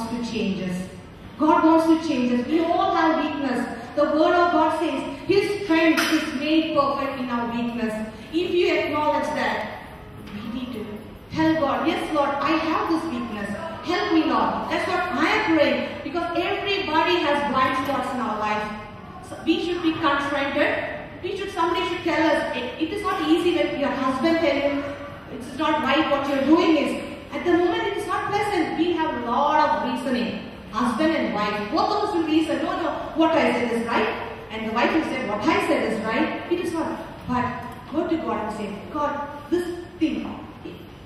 wants to change us. God wants to change us. We all have weakness. The word of God says His strength is made perfect in our weakness. If you acknowledge that, we need to tell God, yes Lord, I have this weakness. Help me Lord. That's what I am praying. Because everybody has blind spots in our life. So we should be confronted. Somebody should tell us, it is not easy when your husband tells you, it's not right what you're doing is. At the moment it is not pleasant. We have a lot of reasoning. Husband and wife, both of us will reason, no, what I said is right. And the wife will say, what I said is right. It is not. But go to God and say, God, this thing,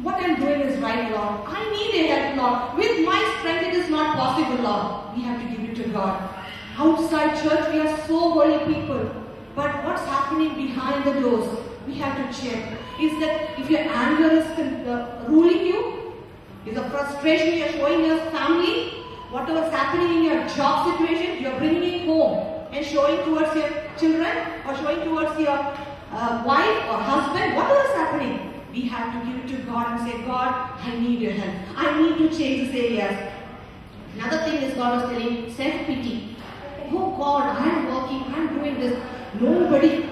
what I'm doing is right, Lord. I need a help, Lord. With my strength it is not possible, Lord. We have to give it to God. Outside church we are so holy people. But what's happening behind the doors, we have to check. Is that if your anger is ruling you, is the frustration you're showing your family, whatever's happening in your job situation, you're bringing it home and showing towards your children or showing towards your wife or husband, whatever is happening, we have to give it to God and say, God, I need your help. I need to change these areas. Another thing is God was telling, self-pity. Oh God, I'm working, I'm doing this. Nobody.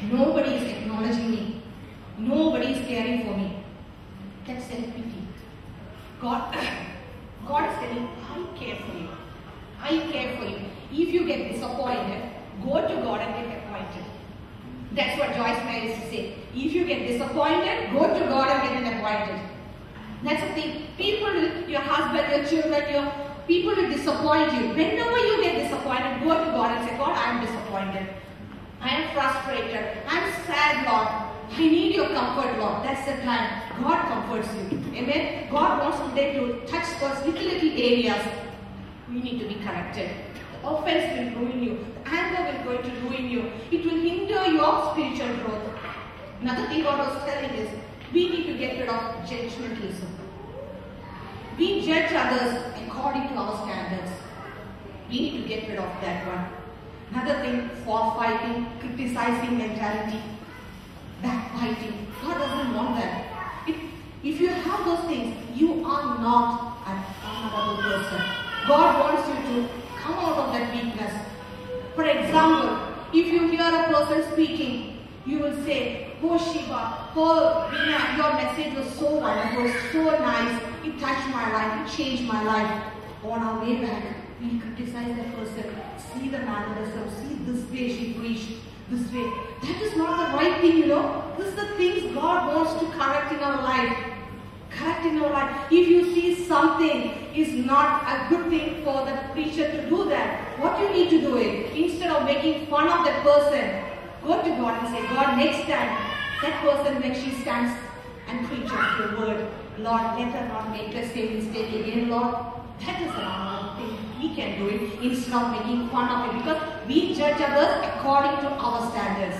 Nobody is acknowledging me. Nobody is caring for me. That's self-pity. God is telling, I care for you. I care for you. If you get disappointed, go to God and get appointed. That's what Joyce Meyer used to say. If you get disappointed, go to God and get appointed. That's the thing. People will, your husband, your children, people will disappoint you. Whenever you get disappointed, go to God and say, God, I am disappointed. I am frustrated. I am sad, Lord. I need your comfort, Lord. That's the time. God comforts you. Amen. God wants today to touch us little areas. We need to be corrected. The offense will ruin you. The anger will going to ruin you. It will hinder your spiritual growth. Another thing God was telling is, we need to get rid of judgmentalism. We judge others according to our standards. We need to get rid of that one. Another thing, fighting, criticizing mentality, backbiting. God doesn't want that. If you have those things, you are not an honorable person. God wants you to come out of that weakness. For example, if you hear a person speaking, you will say, oh Shiva, oh Rina, your message was so wonderful, so nice, it touched my life, it changed my life. On our way back, we criticize that person, see the mannerism, see this way she preached, this way. That is not the right thing, This is the things God wants to correct in our life. Correct in our life. If you see something is not a good thing for the preacher to do that, what you need to do is, instead of making fun of that person, go to God and say, God, next time, that person when she stands and preaches the word, Lord, let her not make the same mistake again, Lord. That is another thing we can do it instead of making fun of it, because we judge others according to our standards.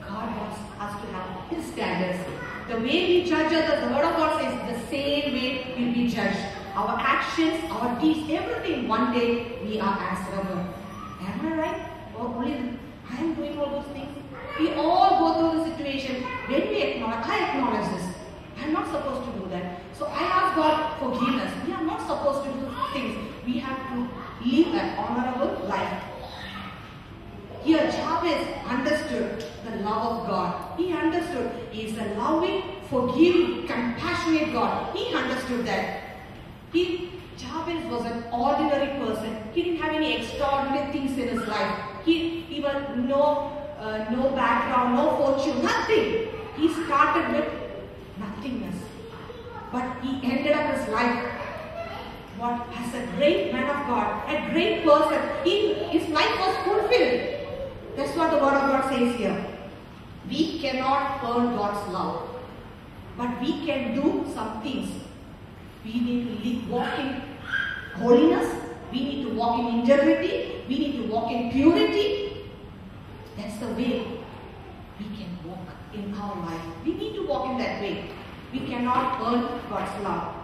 God wants us to have His standards. The way we judge others, the word of God says, the same way we'll be judged. Our actions, our deeds, everything, one day we are answerable. Am I right? Or only I am doing all those things? We all go through the situation. When we acknowledge, I acknowledge this. I am not supposed to do that. So I ask God forgiveness. We are not supposed to do things. We have to live an honorable life. Here Jabez understood the love of God. He understood. He is a loving, forgiving, compassionate God. He understood that. Jabez was an ordinary person. He didn't have any extraordinary things in his life. He was no background, no fortune, nothing. He started with nothingness. But he ended up his life as a great man of God, a great person. His life was fulfilled. That's what the word of God says here. We cannot earn God's love, but we can do some things. We need to walk in holiness. We need to walk in integrity. We need to walk in purity. That's the way we can walk in our life. We need to walk in that way. We cannot earn God's love.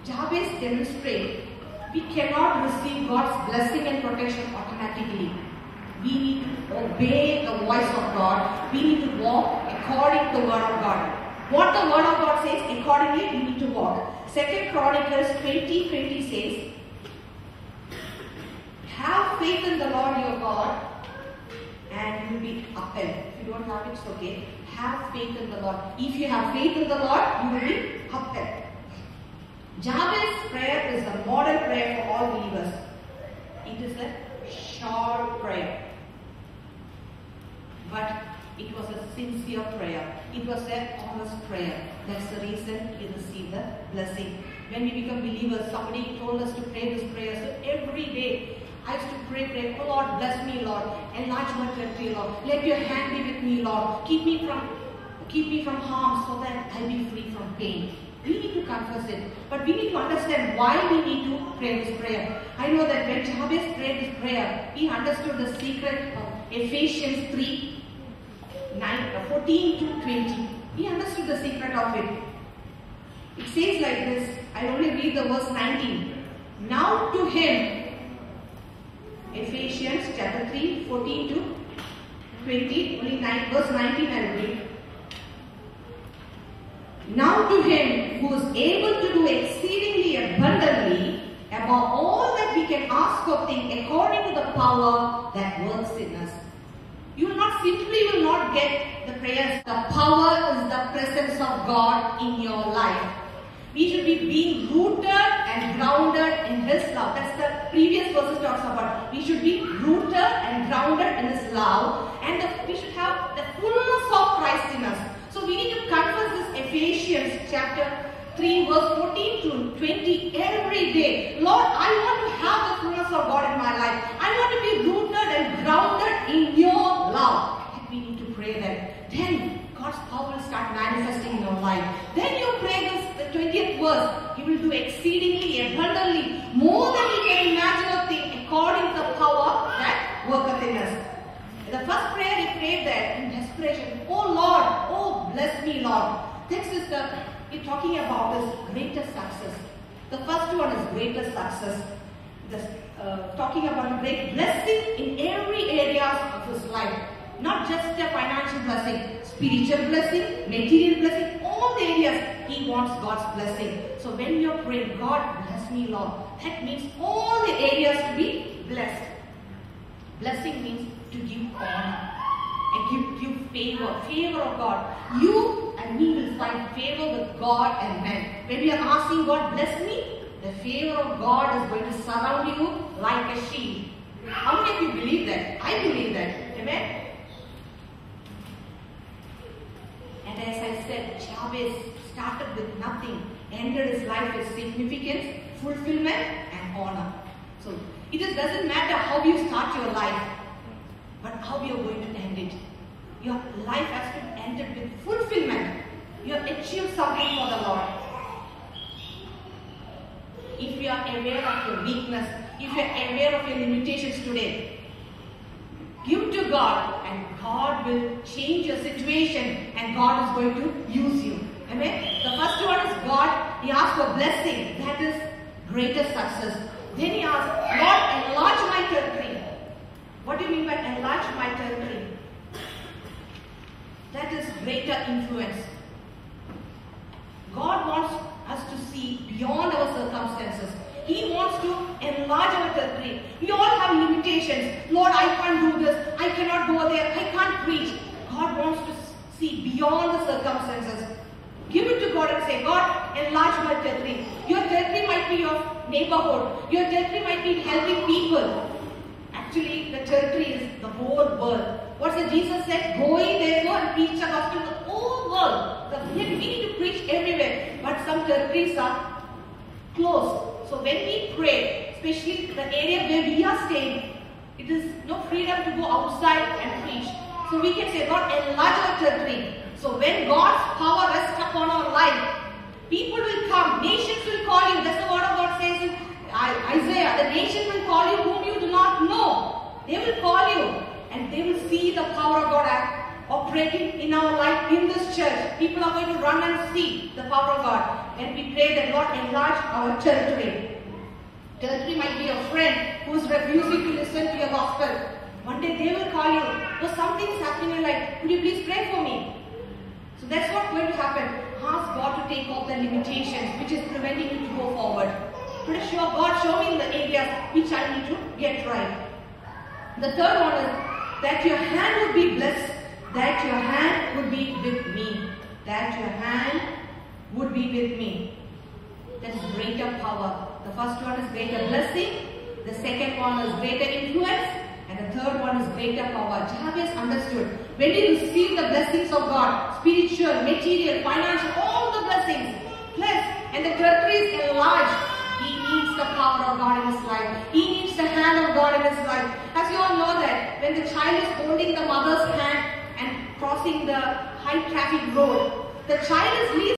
Jabez demonstrated we cannot receive God's blessing and protection automatically. We need to obey the voice of God. We need to walk according to the word of God. What the word of God says, accordingly we need to walk. 2 Chronicles 20:20 says, have faith in the Lord your God and you will be upheld. If you don't have it, it's okay. Have faith in the Lord. If you have faith in the Lord, you will be upheld. Jabez's prayer is a model prayer for all believers. It is a short prayer, but it was a sincere prayer. It was an honest prayer. That's the reason we receive the blessing. When we become believers, somebody told us to pray this prayer. So every day, I used to pray, oh Lord, bless me, Lord. Enlarge my territory, Lord. Let your hand be with me, Lord. Keep me from harm so that I'll be free from pain. We need to confess it. But we need to understand why we need to pray this prayer. I know that when Jabez prayed this prayer, he understood the secret of Ephesians 3:14 to 20. He understood the secret of it. It says like this. I only read the verse 19. Now to him, Ephesians chapter 3:14 to 20, only verse 19 I will read. Now to him who is able to do exceedingly abundantly above all that we can ask or think, according to the power that works in us. You will not get the prayers. The power is the presence of God in your life. We should be being rooted and grounded in His love. That's the previous verses talks about. We should be rooted and grounded in His love, and we should have the fullness of Christ in us. So we need to confess this Ephesians chapter 3 verse 14 to 20 every day. Lord, I want to have the fullness of God in my life. I want to be rooted and grounded in your love. And we need to pray that. Then God's power will start manifesting in your life. Then you pray this, the 20th verse. He will do exceedingly abundantly, more than we can imagine or think, according to the power that worketh in us. The first prayer he prayed there in desperation. Oh Lord, oh bless me, Lord. Next is we're talking about this greater success. The first one is greater success. Talking about great blessing in every area of his life. Not just a financial blessing, spiritual blessing, material blessing, all the areas he wants God's blessing. So when you're praying, God bless me, Lord, that means all the areas to be blessed. Blessing means to give honor and give favor of God. You and me will find favor with God and men. When we are asking God, bless me, the favor of God is going to surround you like a shield. How many of you believe that? I believe that. Amen? And as I said, Jabez started with nothing, ended his life with significance, fulfillment and honor. So it just doesn't matter how you start your life, but how you are going to end it. Your life has to end it with fulfillment. You have achieved something for the Lord. If you are aware of your weakness, if you are aware of your limitations today, give to God and God will change your situation and God is going to use you. Amen? The first one is God. He asked for blessing. That is greater success. Then he asked, Lord, enlarge my territory. What do you mean by enlarge my territory? That is greater influence. God wants us to see beyond our circumstances. He wants to enlarge our territory. We all have limitations. Lord, I can't do this. I cannot go there. I can't preach. God wants to see beyond the circumstances. Give it to God and say, God, enlarge my territory. Your territory might be your neighborhood. Your territory might be helping people. Actually, the territory is the whole world. What did Jesus said? Go ye therefore and preach the gospel to the whole world. We need to preach everywhere. But some territories are closed. So when we pray, especially the area where we are staying, it is no freedom to go outside and preach. So we can say, God, enlarge our territory. So when God's power rests upon our life, people will come, nations will call you. That's the word of God says in Isaiah. The nation will call you whom you do not know. They will call you and they will see the power of God operating in our life in this church. People are going to run and see the power of God. And we pray that Lord enlarge our territory. Territory might be a friend who is refusing to listen to your gospel. One day they will call you. Or something's happening in life. Could you please pray for me? So that's what's going to happen. Ask God to take off the limitations which is preventing you to go forward. Today, God, show me the areas which I need to get right. The third one is that your hand would be blessed. That your hand would be with me. That your hand would be with me. That is greater power. The first one is greater blessing. The second one is greater influence. And the third one is greater power. Jabez understood. When he received the blessings of God, spiritual, material, financial, all the blessings, plus, and the territory is enlarged, he needs the power of God in his life. He needs the hand of God in his life. As you all know that when the child is holding the mother's hand and crossing the high traffic road, the child is least